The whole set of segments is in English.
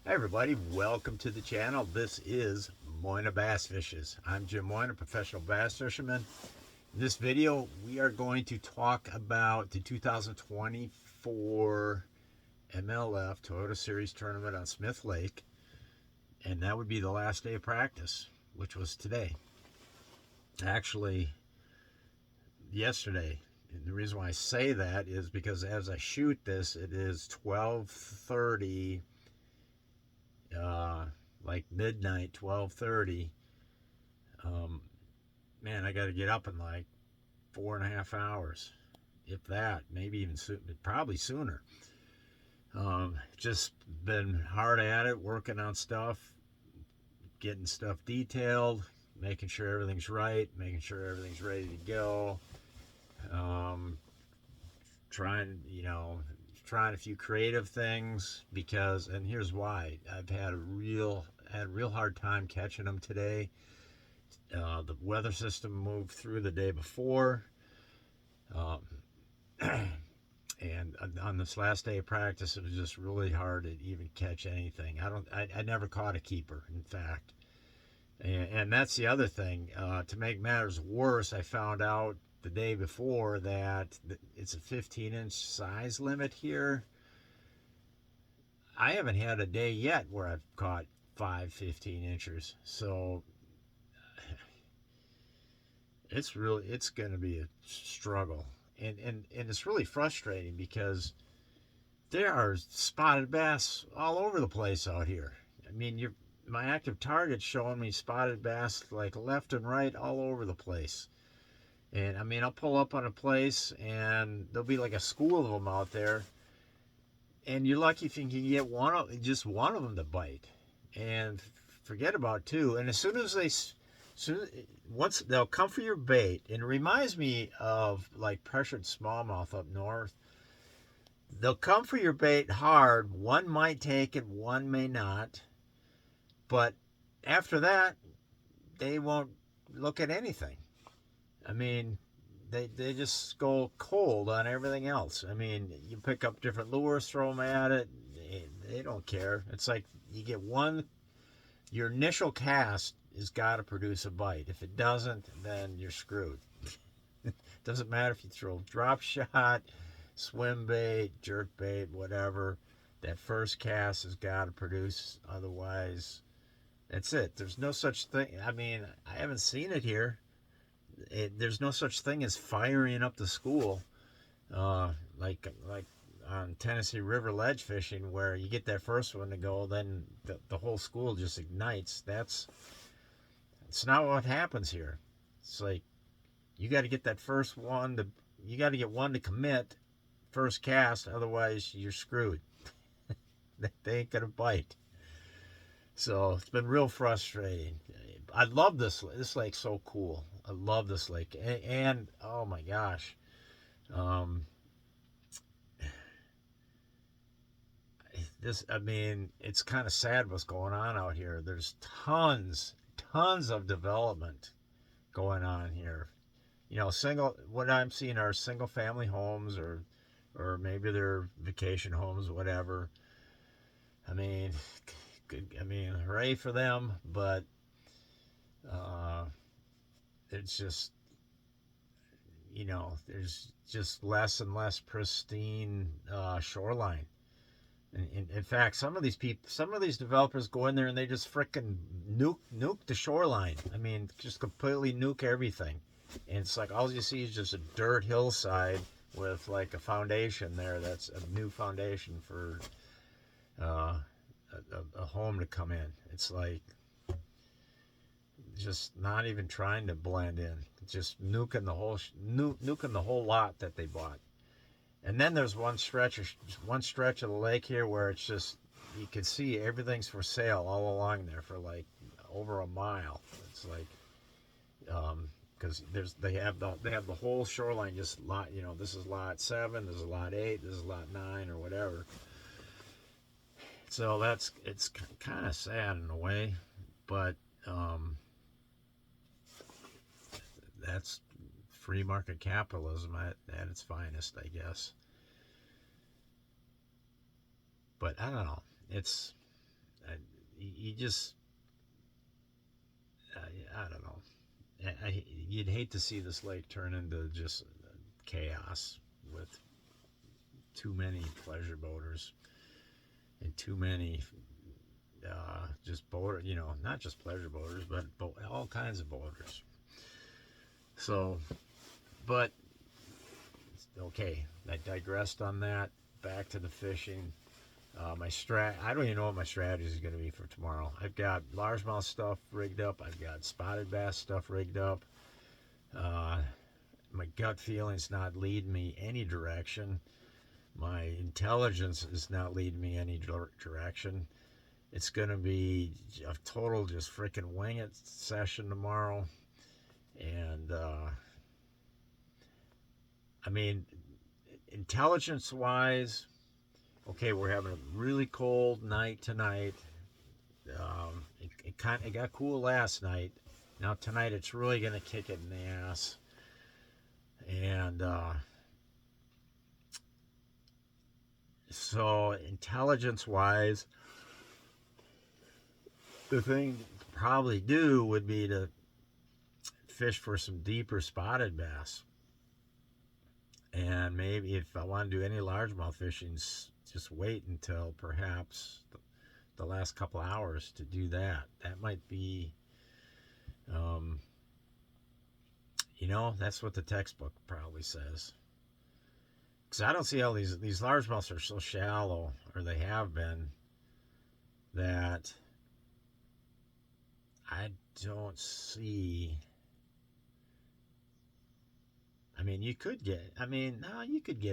Hi everybody, welcome to the channel. This is Moyna Bass Fishes. I'm Jim Moyna, professional bass fisherman. In this video, we are going to talk about the 2024 MLF Toyota Series tournament on Smith Lake, and that would be the last day of practice, which was today. Actually, yesterday. And the reason why I say that is because as I shoot this, it is 12:30. Like midnight, 12:30. Man, I got to get up in like 4.5 hours, if that, maybe even probably sooner. Just been hard at it, working on stuff, getting stuff detailed, making sure everything's right, making sure everything's ready to go. Trying a few creative things because, and here's why, I've had a real hard time catching them today. The weather system moved through the day before, and on this last day of practice, it was just really hard to even catch anything. I never caught a keeper, in fact. And that's the other thing. To make matters worse, I found out the day before that it's a 15-inch size limit here. I haven't had a day yet where I've caught 15 inchers. So it's going to be a struggle. And it's really frustrating because there are spotted bass all over the place out here. I mean, my active target's showing me spotted bass like left and right all over the place. And I mean, I'll pull up on a place and there'll be like a school of them out there, and you're lucky if you can get just one of them to bite, and forget about two. And as soon as once they'll come for your bait, and it reminds me of like pressured smallmouth up north. They'll come for your bait hard. One might take it, one may not, but after that, they won't look at anything. I mean, they just go cold on everything else. I mean, you pick up different lures, throw them at it. They don't care. It's like you get one. Your initial cast has got to produce a bite. If it doesn't, then you're screwed. Doesn't matter if you throw drop shot, swim bait, jerk bait, whatever. That first cast has got to produce. Otherwise, that's it. There's no such thing. I mean, I haven't seen it here. There's no such thing as firing up the school, like on Tennessee River ledge fishing, where you get that first one to go, then the whole school just ignites. It's not what happens here. It's like you got to get that first one you got to get one to commit first cast, otherwise you're screwed. They ain't gonna bite. So it's been real frustrating. I love this. This lake's so cool. I love this lake, and oh my gosh, I mean, it's kind of sad what's going on out here. There's tons of development going on here. What I'm seeing are single family homes, or maybe they're vacation homes, whatever. I mean, hooray for them, but it's just, there's just less and less pristine shoreline. In fact, some of these developers go in there and they just frickin' nuke the shoreline. I mean, just completely nuke everything. And it's like all you see is just a dirt hillside with like a foundation there. That's a new foundation for a home to come in. It's like just not even trying to blend in, just nuking the whole lot that they bought. And then there's one stretch of the lake here where it's just, you can see everything's for sale all along there for like over a mile. It's like, because they have the whole shoreline just lot. This is lot 7, this is lot 8, this is lot 9, or whatever. So it's kind of sad in a way, but that's free market capitalism at its finest, I guess. But I don't know. you just, I don't know. You'd hate to see this lake turn into just chaos with too many pleasure boaters and too many just boater, not just pleasure boaters, but all kinds of boaters. So, but okay, I digressed on that. Back to the fishing. I don't even know what my strategy is going to be for tomorrow. I've got largemouth stuff rigged up. I've got spotted bass stuff rigged up. My gut feeling's not leading me any direction. My intelligence is not leading me any direction. It's going to be a total just freaking wing it session tomorrow. And, I mean, intelligence-wise, okay, we're having a really cold night tonight. It got cool last night. Now tonight it's really going to kick it in the ass. And so intelligence-wise, the thing to probably do would be to fish for some deeper spotted bass. And maybe if I want to do any largemouth fishing, just wait until perhaps the last couple hours to do that. That might be, that's what the textbook probably says. Because I don't see how these largemouths are so shallow, or they have been, that I don't see. I mean, you could get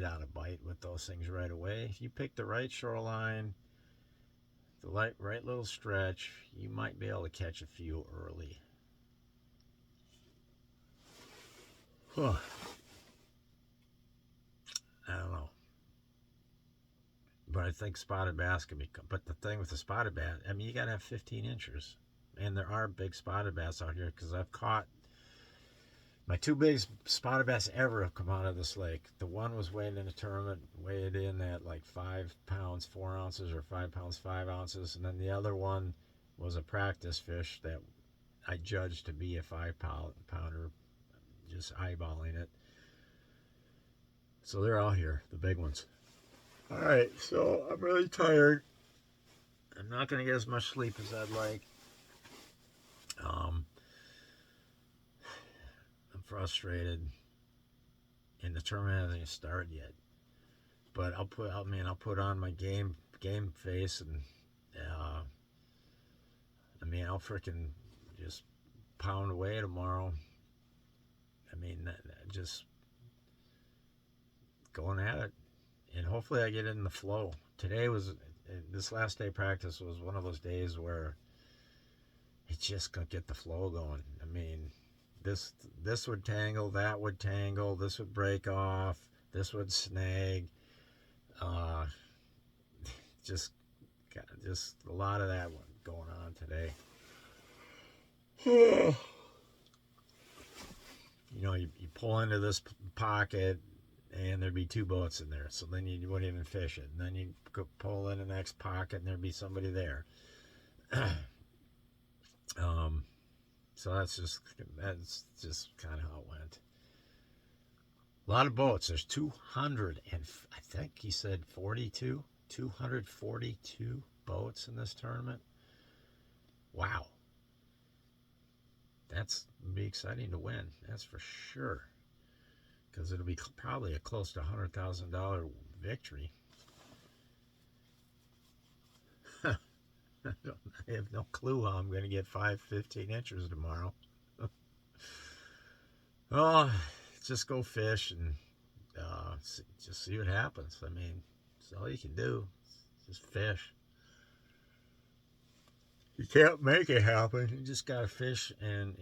out a bite with those things right away. If you pick the right shoreline, the right little stretch, you might be able to catch a few early. Huh. I don't know. But I think spotted bass can be. But the thing with the spotted bass, I mean, you got to have 15 inches. And there are big spotted bass out here, because I've caught. My two biggest spotted bass ever have come out of this lake. The one was weighed in a tournament, weighed in at like 5 pounds 4 ounces, or 5 pounds 5 ounces, and then the other one was a practice fish that I judged to be a 5-pounder, just eyeballing it. So they're all here, the big ones. All right, so I'm really tired. I'm not going to get as much sleep as I'd like. Frustrated, and the tournament hasn't even started yet. But I'll put on my game face, and I'll freaking just pound away tomorrow. I mean, just going at it, and hopefully I get in the flow. This last day practice was one of those days where it just gonna get the flow going. I mean, this would tangle, that would tangle, this would break off, this would snag. Just a lot of that going on today. You pull into this pocket, and there'd be 2 boats in there, so then you wouldn't even fish it. And then you go pull in the next pocket, and there'd be somebody there. So that's just kind of how it went. A lot of boats. There's 200, and I think he said 242 boats in this tournament. Wow. That's be exciting to win. That's for sure. Because it'll be probably a close to $100,000 victory. I have no clue how I'm going to get 15 inches tomorrow. Oh, just go fish and just see what happens. I mean, that's all you can do. Just fish. You can't make it happen. You just got to fish and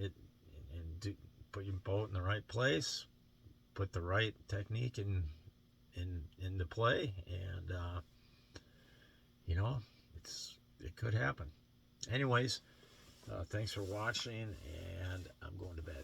put your boat in the right place, put the right technique into play, and it could happen. Anyways, thanks for watching, and I'm going to bed.